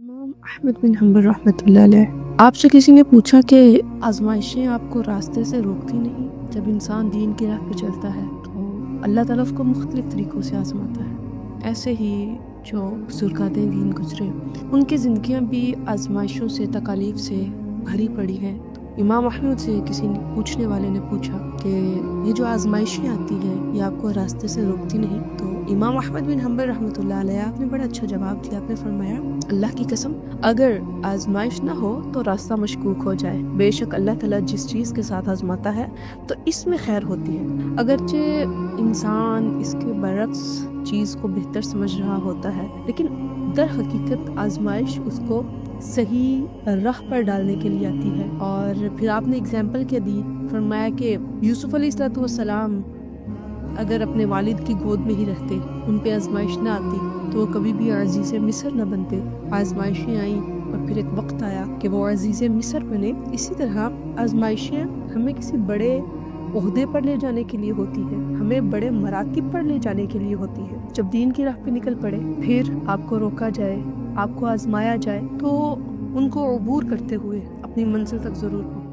इमाम अहमद बिन हम्बल रहमतुल्लाह अलैह, आपसे किसी ने पूछा कि आजमाइशें आपको रास्ते से रोकती नहीं? जब इंसान दीन की राह पे चलता है तो अल्लाह ताला उसको मुख्तलिफ तरीक़ों से आजमाता है। ऐसे ही जो बुजुर्गाने दीन गुजरे, उनकी ज़िंदगियाँ भी आजमाइशों से, तकालीफ से भरी पड़ी हैं। इमाम अहमद से किसी पूछने वाले ने पूछा कि ये जो आजमाइशें आती हैं ये आपको रास्ते से रोकती नहीं? तो इमाम अहमद बिन हम्बल रहमतुल्लाह अलैह आपने बड़ा अच्छा जवाब दिया। आपने फरमाया, अल्लाह की कसम, अगर आजमाइश ना हो तो रास्ता मशकूक हो जाए। बेशक अल्लाह ताला जिस चीज़ के साथ आजमाता है तो इसमें खैर होती है। अगरचे इंसान इसके बरक्स चीज़ को बेहतर समझ रहा होता है, लेकिन दर हकीकत आजमाइश उसको सही राह पर डालने के लिए आती है। और फिर आपने एग्जाम्पल क्या दी, फरमाया कि यूसुफ अलैहिस्सलाम अगर अपने वालिद की गोद में ही रहते, उन पे आजमाइश ना आती तो वो कभी भी अज़ीज़े मिस्र न बनते। आजमाइशें आईं और फिर एक वक्त आया कि वो अज़ीज़े मिस्र बने। इसी तरह आजमाइशें हमें किसी बड़े ओहदे पर ले जाने के लिए होती है, हमें बड़े मरातिब पर ले जाने के लिए होती है। जब दीन की राह पे निकल पड़े, फिर आपको रोका जाए, आपको आजमाया जाए, तो उनको अबूर करते हुए अपनी मंजिल तक ज़रूर पहुँचे।